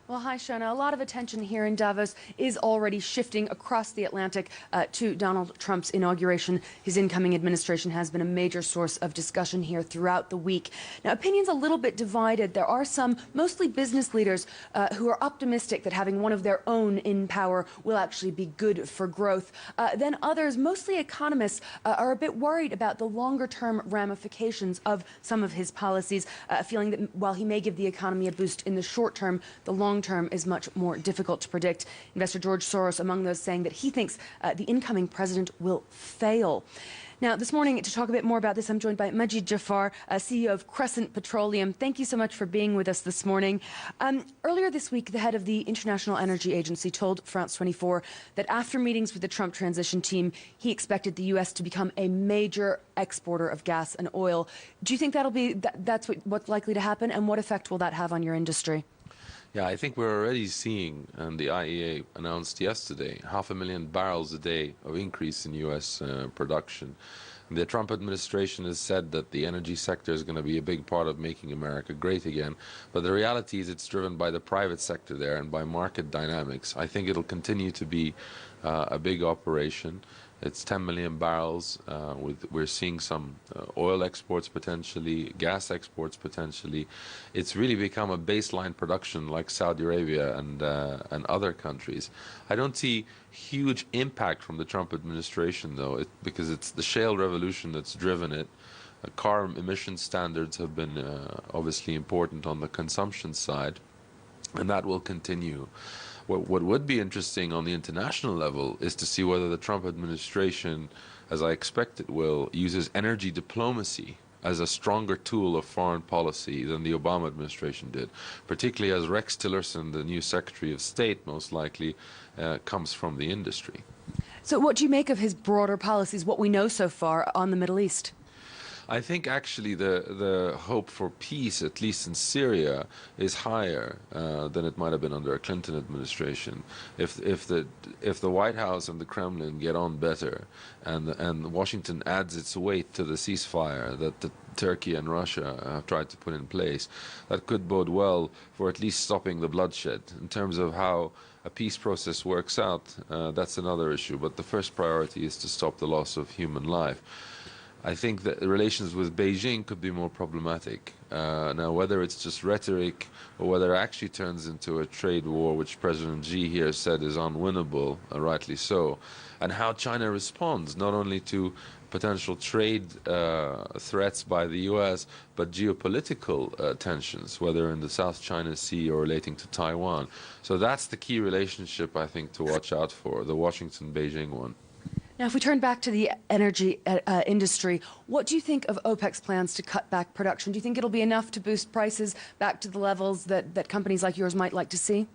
Well, hi, Shona. A lot of attention here in Davos is already shifting across the Atlantic to Donald Trump's inauguration. His incoming administration has been a major source of discussion here throughout the week. Now, opinions a little bit divided. There are some, mostly business leaders, who are optimistic that having one of their own in power will actually be good for growth. Then others, mostly economists, are a bit worried about the longer-term ramifications of some of his policies, feeling that while he may give the economy a boost in the short term, the long term is much more difficult to predict. Investor George Soros among those saying that he thinks the incoming president will fail. Now, this morning, to talk a bit more about this, I'm joined by Majid Jafar, CEO of Crescent Petroleum. Thank you so much for being with us this morning. Earlier this week, the head of the International Energy Agency told France 24 that after meetings with the Trump transition team, he expected the U.S. to become a major exporter of gas and oil. Do you think that's what's likely to happen, and what effect will that have on your industry? Yeah, I think we're already seeing, and the IEA announced yesterday, 500,000 barrels a day of increase in U.S. production. The Trump administration has said that the energy sector is going to be a big part of making America great again. But the reality is it's driven by the private sector there and by market dynamics. I think it'll continue to be a big operation. It's 10 million barrels. We're seeing some oil exports potentially, gas exports potentially. It's really become a baseline production like Saudi Arabia and other countries. I don't see huge impact from the Trump administration, though, because it's the shale revolution that's driven it. Car emission standards have been obviously important on the consumption side, and that will continue. What would be interesting on the international level is to see whether the Trump administration, as I expect it will, uses energy diplomacy as a stronger tool of foreign policy than the Obama administration did, particularly as Rex Tillerson, the new Secretary of State, most likely, comes from the industry. So what do you make of his broader policies, what we know so far on the Middle East? I think actually the hope for peace, at least in Syria, is higher than it might have been under a Clinton administration. If the White House and the Kremlin get on better, and Washington adds its weight to the ceasefire that Turkey and Russia have tried to put in place, that could bode well for at least stopping the bloodshed. In terms of how a peace process works out, that's another issue. But the first priority is to stop the loss of human life. I think that relations with Beijing could be more problematic. Now, whether it's just rhetoric or whether it actually turns into a trade war, which President Xi here said is unwinnable, rightly so, and how China responds not only to potential trade threats by the U.S., but geopolitical tensions, whether in the South China Sea or relating to Taiwan. So that's the key relationship, I think, to watch out for, the Washington-Beijing one. Now, if we turn back to the energy industry, what do you think of OPEC's plans to cut back production? Do you think it'll be enough to boost prices back to the levels that companies like yours might like to see?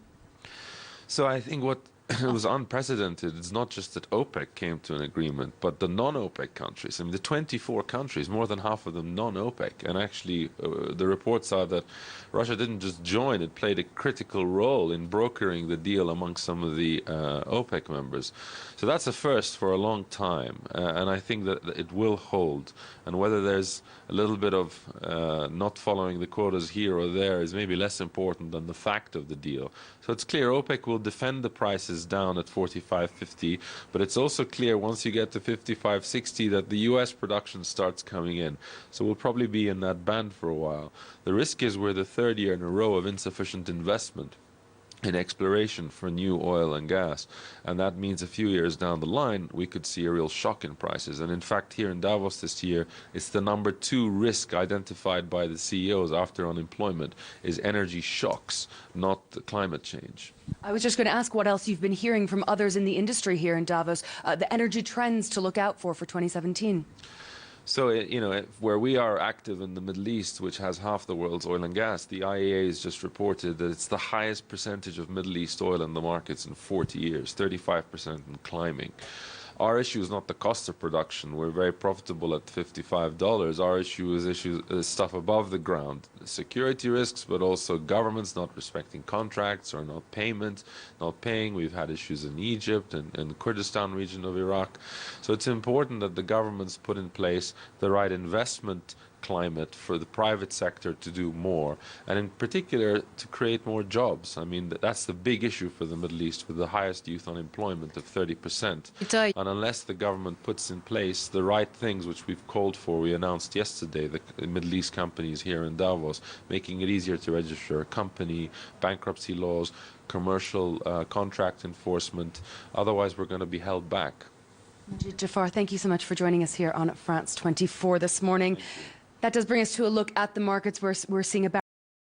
So I think what was unprecedented. It's not just that OPEC came to an agreement, but the non-OPEC countries. I mean, the 24 countries, more than half of them non-OPEC. And actually, the reports are that Russia didn't just join, it played a critical role in brokering the deal among some of the OPEC members. So that's a first for a long time. And I think that it will hold. And whether there's a little bit of not following the quotas here or there is maybe less important than the fact of the deal. So it's clear OPEC will defend the prices down at 45.50, but it's also clear once you get to 55.60 that the US production starts coming in. So we'll probably be in that band for a while. The risk is we're the third year in a row of insufficient investment in exploration for new oil and gas, and that means a few years down the line we could see a real shock in prices. And in fact, here in Davos this year, it's the #2 risk identified by the CEOs after unemployment is energy shocks, not climate change. I was just going to ask what else you've been hearing from others in the industry here in Davos, the energy trends to look out for 2017. So, where we are active in the Middle East, which has half the world's oil and gas, the IEA has just reported that it's the highest percentage of Middle East oil in the markets in 40 years, 35% and climbing. Our issue is not the cost of production. We're very profitable at $55. Our issue is stuff above the ground, security risks, but also governments not respecting contracts or not paying. We've had issues in Egypt and the Kurdistan region of Iraq. So it's important that the governments put in place the right investment climate for the private sector to do more, and in particular to create more jobs. I mean, that's the big issue for the Middle East, with the highest youth unemployment of 30%. And unless the government puts in place the right things, which we've called for, we announced yesterday, the Middle East companies here in Davos, making it easier to register a company, bankruptcy laws, commercial contract enforcement. Otherwise, we're going to be held back. Majid, Jafar, thank you so much for joining us here on France 24 this morning. That does bring us to a look at the markets. We're seeing a